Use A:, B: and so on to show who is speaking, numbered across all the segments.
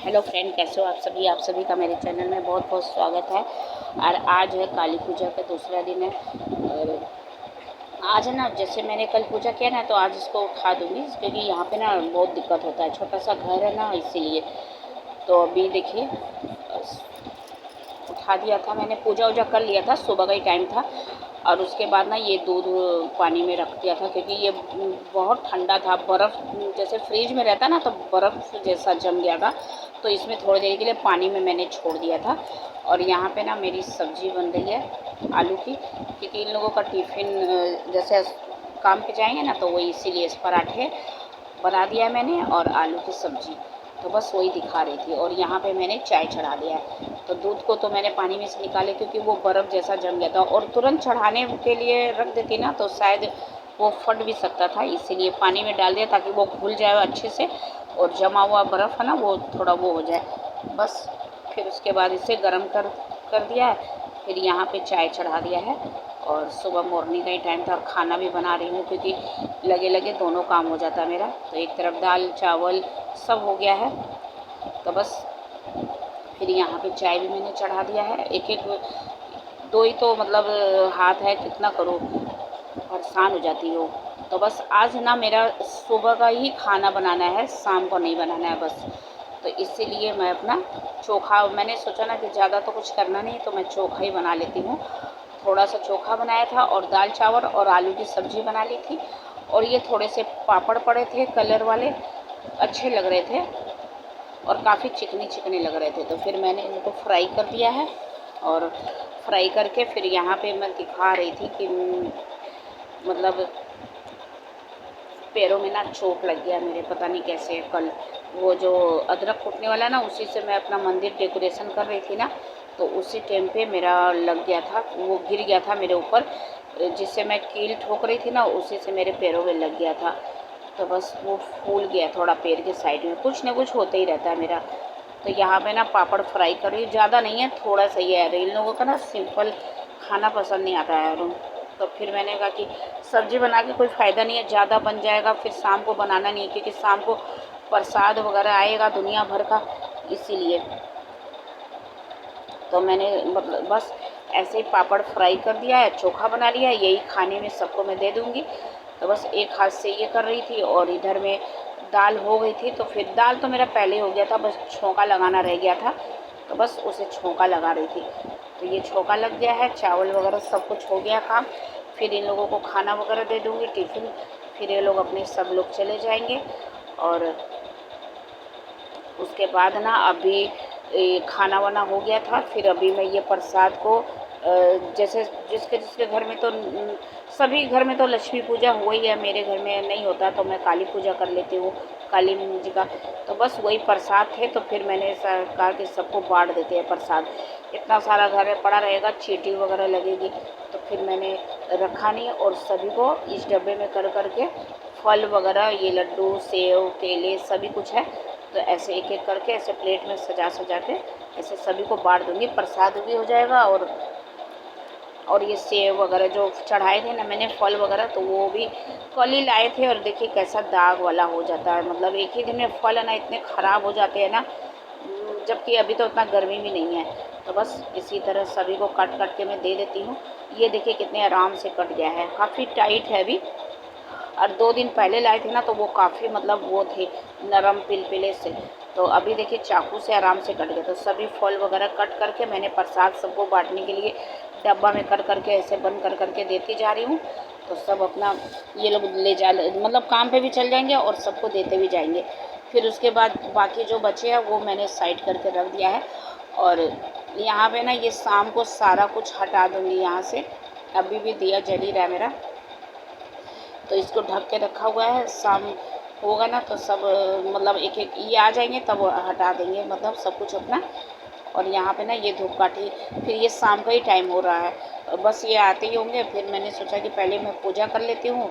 A: Hello friend, कैसे हो आप सभी का मेरे चैनल में बहुत बहुत स्वागत है। और आज है काली पूजा का दूसरा दिन है। और आज है ना, जैसे मैंने कल पूजा किया ना, तो आज इसको उठा दूँगी क्योंकि यहाँ पे ना बहुत दिक्कत होता है। छोटा सा घर है ना, इसीलिए। तो अभी देखिए, उठा दिया था मैंने, पूजा वूजा कर लिया था, सुबह का ही टाइम था। और उसके बाद ना ये दूध पानी में रख दिया था क्योंकि ये बहुत ठंडा था। बर्फ़ जैसे फ्रिज में रहता ना, तो बर्फ़ जैसा जम गया था। तो इसमें थोड़ी देर के लिए पानी में मैंने छोड़ दिया था। और यहाँ पे ना मेरी सब्ज़ी बन रही है आलू की, क्योंकि इन लोगों का टिफ़िन जैसे काम पे जाएंगे ना, तो वो इसीलिए इस पराठे बना दिया है मैंने और आलू की सब्ज़ी। तो बस वही दिखा रही थी। और यहाँ पे मैंने चाय चढ़ा दिया है। तो दूध को तो मैंने पानी में से निकाले क्योंकि वो बर्फ़ जैसा जम गया था, और तुरंत चढ़ाने के लिए रख देती ना तो शायद वो फट भी सकता था, इसीलिए पानी में डाल दिया ताकि वो घुल जाए अच्छे से, और जमा हुआ बर्फ़ है ना वो थोड़ा वो हो जाए बस। फिर उसके बाद इसे गर्म कर दिया है। फिर यहाँ पे चाय चढ़ा दिया है। और सुबह मॉर्निंग का ही टाइम था, खाना भी बना रही हूँ क्योंकि लगे लगे दोनों काम हो जाता है मेरा। तो एक तरफ दाल चावल सब हो गया है, तो बस फिर यहाँ पे चाय भी मैंने चढ़ा दिया है। एक एक दो ही तो मतलब हाथ है, कितना करूँ, परेशान हो जाती हो। तो बस आज ना मेरा सुबह का ही खाना बनाना है, शाम को नहीं बनाना है बस। तो इसीलिए मैं अपना चोखा, मैंने सोचा ना कि ज़्यादा तो कुछ करना नहीं, तो मैं चोखा ही बना लेती हूँ। थोड़ा सा चोखा बनाया था और दाल चावल और आलू की सब्ज़ी बना ली थी। और ये थोड़े से पापड़ पड़े थे कलर वाले, अच्छे लग रहे थे और काफ़ी चिकनी चिकनी लग रहे थे। तो फिर मैंने इनको फ्राई कर दिया है। और फ्राई करके फिर यहाँ पे मैं दिखा रही थी कि मतलब पैरों में ना चोट लग गया मेरे, पता नहीं कैसे। कल वो जो अदरक कूटने वाला ना, उसी से मैं अपना मंदिर डेकोरेशन कर रही थी ना, तो उसी टाइम पे मेरा लग गया था, वो गिर गया था मेरे ऊपर, जिससे मैं कील ठोक रही थी ना, उसी से मेरे पैरों में लग गया था। तो बस वो फूल गया थोड़ा पैर के साइड में, कुछ ना कुछ होता ही रहता है मेरा। तो यहाँ पे ना पापड़ फ्राई कर रही हूँ, ज़्यादा नहीं है, थोड़ा सा ही है। इन लोगों का ना सिंपल खाना पसंद नहीं आता है। तो फिर मैंने कहा कि सब्ज़ी बना के कोई फ़ायदा नहीं है, ज़्यादा बन जाएगा फिर शाम को बनाना नहीं है, क्योंकि शाम को प्रसाद वगैरह आएगा दुनिया भर का, इसीलिए। तो मैंने मतलब बस ऐसे ही पापड़ फ्राई कर दिया है, चोखा बना लिया है, यही खाने में सबको मैं दे दूँगी। तो बस एक हाथ से ये कर रही थी और इधर में दाल हो गई थी। तो फिर दाल तो मेरा पहले हो गया था, बस छोंका लगाना रह गया था, तो बस उसे छोंका लगा रही थी। तो ये छोंका लग गया है, चावल वगैरह सब कुछ हो गया काम। फिर इन लोगों को खाना वगैरह दे दूँगी टिफ़िन, फिर ये लोग अपने सब लोग चले जाएंगे। और उसके बाद ना अभी खाना वाना हो गया था। फिर अभी मैं ये प्रसाद को जैसे जिसके जिसके घर में तो सभी घर में तो लक्ष्मी पूजा हुई है, मेरे घर में नहीं होता, तो मैं काली पूजा कर लेती हूँ, काली जी का। तो बस वही प्रसाद थे, तो फिर मैंने कहा कि सबको बांट देते हैं प्रसाद। इतना सारा घर में पड़ा रहेगा, चींटी वगैरह लगेगी, तो फिर मैंने रखा नहीं। और सभी को इस डब्बे में कर करके फल वगैरह, ये लड्डू सेव केले सभी कुछ है, तो ऐसे एक एक करके ऐसे प्लेट में सजा सजा के ऐसे सभी को बांट दूँगी, प्रसाद भी हो जाएगा। और ये सेव वगैरह जो चढ़ाए थे ना मैंने फल वगैरह, तो वो भी कल ही लाए थे, और देखिए कैसा दाग वाला हो जाता है। मतलब एक ही दिन में फल है ना इतने ख़राब हो जाते हैं ना, जबकि अभी तो उतना गर्मी भी नहीं है। तो बस इसी तरह सभी को काट काट के मैं दे देती हूँ। ये देखिए कितने आराम से कट गया है, काफ़ी टाइट है अभी। और 2 दिन पहले लाए थे ना, तो वो काफ़ी मतलब वो थे नरम पिलपिले से। तो अभी देखिए चाकू से आराम से कट गए। तो सभी फल वगैरह कट करके मैंने प्रसाद सबको बांटने के लिए डब्बा में कर करके ऐसे बंद कर करके देती जा रही हूँ। तो सब अपना ये लोग ले जा, मतलब काम पे भी चल जाएंगे और सबको देते भी जाएंगे। फिर उसके बाद बाकी जो बचे हैं वो मैंने साइड करके रख दिया है। और यहाँ पे ना ये शाम को सारा कुछ हटा दूँगी यहाँ से। अभी भी दिया जल ही रहा है मेरा, तो इसको ढक के रखा हुआ है। शाम होगा ना तो सब मतलब एक एक ये आ जाएंगे, तब हटा देंगे मतलब सब कुछ अपना। और यहाँ पे ना ये धूपकाठी, फिर ये शाम का ही टाइम हो रहा है, बस ये आते ही होंगे। फिर मैंने सोचा कि पहले मैं पूजा कर लेती हूँ,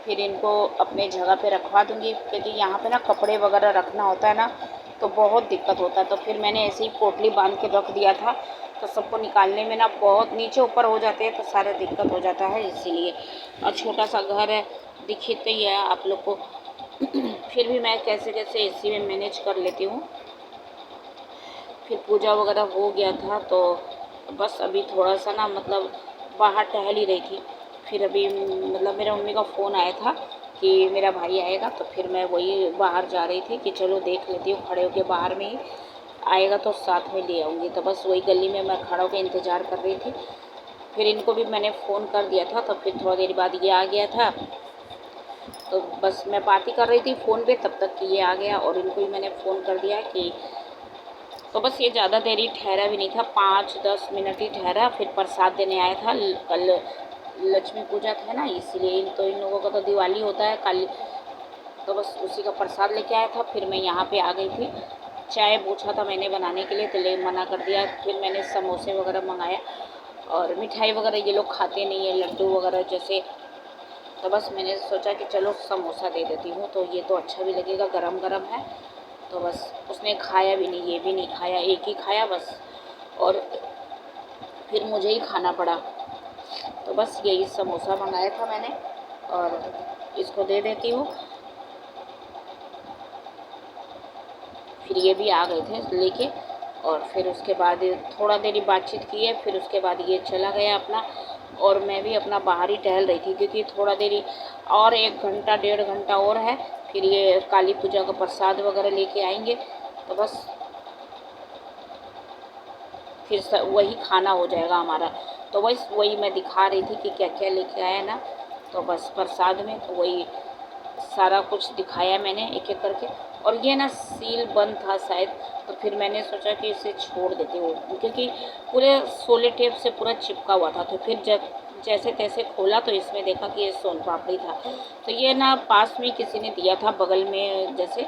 A: फिर इनको अपने जगह पे रखवा दूँगी, क्योंकि यहाँ पे ना कपड़े वगैरह रखना होता है ना, तो बहुत दिक्कत होता है। तो फिर मैंने ऐसे ही पोटली बांध के रख दिया था, तो सबको निकालने में ना बहुत नीचे ऊपर हो जाते हैं, तो सारा दिक्कत हो जाता है, इसीलिए। और छोटा सा घर है, दिखते ही है आप लोग को। फिर भी मैं कैसे कैसे इसी में मैनेज कर लेती हूँ। फिर पूजा वगैरह हो गया था, तो बस अभी थोड़ा सा ना मतलब बाहर टहल ही रही थी। फिर अभी मतलब मेरा मम्मी का फ़ोन आया था कि मेरा भाई आएगा, तो फिर मैं वही बाहर जा रही थी कि चलो देख लेती हूँ, खड़े होके बाहर में ही आएगा तो साथ में ले आऊँगी। तो बस वही गली में मैं खड़ा होकर इंतज़ार कर रही थी। फिर इनको भी मैंने फ़ोन कर दिया था, तो फिर थोड़ा देर बाद ये आ गया था। तो बस मैं बात ही कर रही थी फ़ोन पे, तब तक कि ये आ गया और इनको भी मैंने फ़ोन कर दिया कि तो बस ये ज़्यादा देर ही ठहरा भी नहीं था, 5-10 मिनट ही ठहरा। फिर प्रसाद देने आया था। कल लक्ष्मी पूजा था ना, इसीलिए तो इन लोगों का तो दिवाली होता है कल, तो बस उसी का प्रसाद लेके आया था। फिर मैं यहाँ पे आ गई थी। चाय पूछा था मैंने बनाने के लिए, तो ले मना कर दिया। फिर मैंने समोसे वगैरह मंगाया और मिठाई वगैरह ये लोग खाते नहीं है, लड्डू वगैरह जैसे। तो बस मैंने सोचा कि चलो समोसा दे देती हूँ, तो ये तो अच्छा भी लगेगा, गरम गरम है। तो बस उसने खाया भी नहीं, ये भी नहीं खाया, एक ही खाया बस। और फिर मुझे ही खाना पड़ा। तो बस यही समोसा मंगाया था मैंने और इसको दे देती हूँ। फिर ये भी आ गए थे लेके, और फिर उसके बाद थोड़ा देरी बातचीत की है। फिर उसके बाद ये चला गया अपना, और मैं भी अपना बाहर ही टहल रही थी, क्योंकि थोड़ा देरी और 1 घंटा 1.5 घंटा और है, फिर ये काली पूजा का प्रसाद वगैरह लेके आएंगे। तो बस फिर वही खाना हो जाएगा हमारा। तो बस वही मैं दिखा रही थी कि क्या क्या लेके आया ना। तो बस प्रसाद में तो वही सारा कुछ दिखाया मैंने एक एक करके। और ये ना सील बंद था शायद, तो फिर मैंने सोचा कि इसे छोड़ देती हूँ, क्योंकि पूरे सोले टेप से पूरा चिपका हुआ था। तो फिर जब जैसे तैसे खोला तो इसमें देखा कि ये सोन पापड़ी था। तो ये ना पास में किसी ने दिया था बगल में जैसे,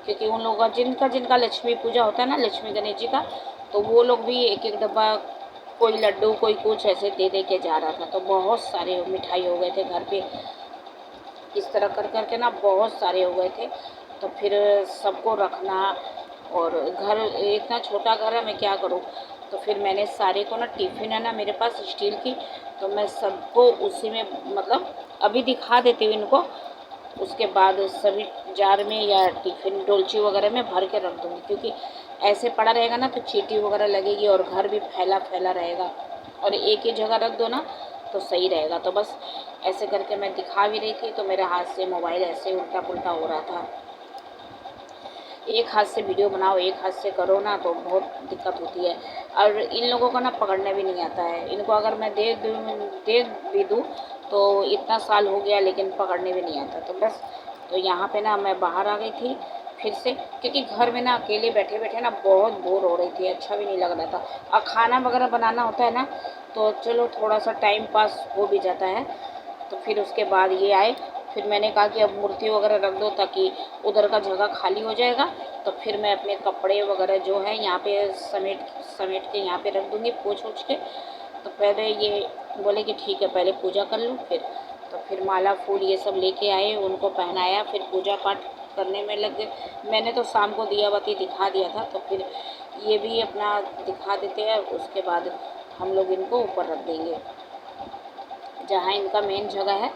A: क्योंकि उन लोगों का जिनका जिनका लक्ष्मी पूजा होता है ना, लक्ष्मी गणेश जी का, तो वो लोग भी एक एक डब्बा, कोई लड्डू कोई कुछ ऐसे दे दे के जा रहा था। तो बहुत सारे मिठाई हो गए थे घर पे, इस तरह कर कर के ना बहुत सारे हो गए थे। तो फिर सबको रखना, और घर इतना छोटा घर है, मैं क्या करूँ। तो फिर मैंने सारे को ना, टिफ़िन है ना मेरे पास स्टील की, तो मैं सबको उसी में मतलब अभी दिखा देती हूँ इनको, उसके बाद सभी जार में या टिफ़िन डोलची वगैरह में भर के रख दूँगी, क्योंकि ऐसे पड़ा रहेगा ना तो चींटी वगैरह लगेगी और घर भी फैला फैला रहेगा। और एक ही जगह रख दो ना तो सही रहेगा। तो बस ऐसे करके मैं दिखा भी रही थी, तो मेरे हाथ से मोबाइल ऐसे उल्टा पुल्टा हो रहा था। एक हाथ से वीडियो बनाओ, एक हाथ से करो ना, तो बहुत दिक्कत होती है। और इन लोगों को ना पकड़ने भी नहीं आता है। इनको अगर मैं दे भी दूँ तो इतना साल हो गया लेकिन पकड़ने भी नहीं आता। तो बस तो यहाँ पे ना मैं बाहर आ गई थी फिर से, क्योंकि घर में ना अकेले बैठे बैठे ना बहुत बोर हो रही थी, अच्छा भी नहीं लग रहा था। और खाना वगैरह बनाना होता है ना, तो चलो थोड़ा सा टाइम पास हो भी जाता है। तो फिर उसके बाद ये आए। फिर मैंने कहा कि अब मूर्ति वगैरह रख दो, ताकि उधर का जगह खाली हो जाएगा। तो फिर मैं अपने कपड़े वगैरह जो है यहाँ पे समेट समेट के यहाँ पे रख दूँगी, पोंछ ओछ के। तो पहले ये बोले कि ठीक है पहले पूजा कर लूँ। फिर तो फिर माला फूल ये सब लेके आए, उनको पहनाया, फिर पूजा पाठ करने में लग गए। मैंने तो शाम को दिया बाती दिखा दिया था, तो फिर ये भी अपना दिखा देते हैं। उसके बाद हम लोग इनको ऊपर रख देंगे जहाँ इनका मेन जगह है।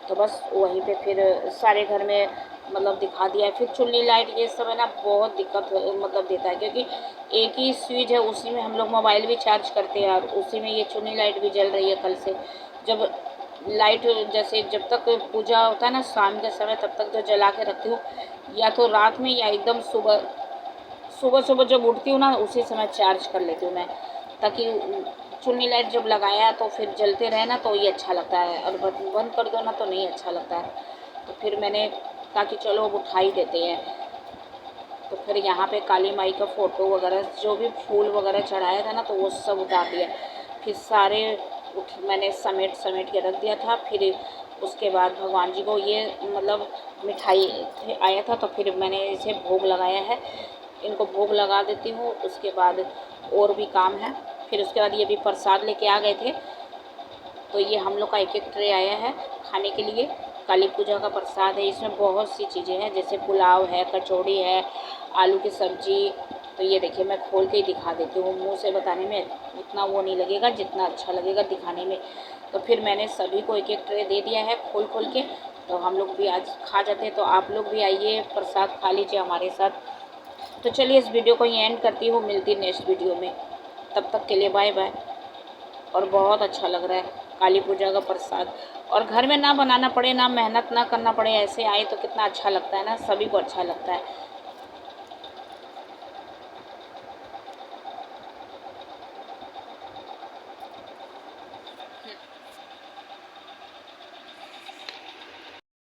A: तो बस वहीं पे फिर सारे घर में मतलब दिखा दिया है। फिर चुन्नी लाइट ये सब है ना बहुत दिक्कत मतलब देता है, क्योंकि एक ही स्विच है, उसी में हम लोग मोबाइल भी चार्ज करते हैं और उसी में ये चुन्नी लाइट भी जल रही है कल से। जब लाइट जैसे जब तक पूजा होता है ना शाम के समय, तब तक जो जला के रखती हूँ, या तो रात में या एकदम सुबह सुबह सुबह जब उठती हूँ ना उसी समय चार्ज कर लेती हूँ मैं, ताकि चुन्नी लाइट जब लगाया तो फिर जलते रहे ना तो ये अच्छा लगता है, और बंद कर दो ना तो नहीं अच्छा लगता है। तो फिर मैंने कहा कि चलो अब उठा ही देते हैं। तो फिर यहाँ पे काली माई का फ़ोटो वगैरह जो भी फूल वगैरह चढ़ाया था ना, तो वो सब उतार दिया। फिर सारे मैंने समेट समेट के रख दिया था। फिर उसके बाद भगवान जी को ये मतलब मिठाई आया था, तो फिर मैंने इसे भोग लगाया है, इनको भोग लगा देती हूँ। उसके बाद और भी काम है। फिर उसके बाद ये भी प्रसाद लेके आ गए थे, तो ये हम लोग का एक एक ट्रे आया है खाने के लिए। काली पूजा का प्रसाद है, इसमें बहुत सी चीज़ें हैं, जैसे पुलाव है, कचौड़ी है, आलू की सब्जी। तो ये देखिए मैं खोल के ही दिखा देती हूँ, मुंह से बताने में उतना वो नहीं लगेगा जितना अच्छा लगेगा दिखाने में। तो फिर मैंने सभी को एक एक ट्रे दे दिया है खोल खोल के। तो हम लोग भी आज खा जाते हैं, तो आप लोग भी आइए प्रसाद खा लीजिए हमारे साथ। तो चलिए इस वीडियो को यहीं एंड करती हूँ, मिलती नेक्स्ट वीडियो में। तब तक के लिए बाय बाय। और बहुत अच्छा लग रहा है काली पूजा का प्रसाद, और घर में ना बनाना पड़े, ना मेहनत ना करना पड़े, ऐसे आए तो कितना अच्छा लगता है ना, सभी को अच्छा लगता है।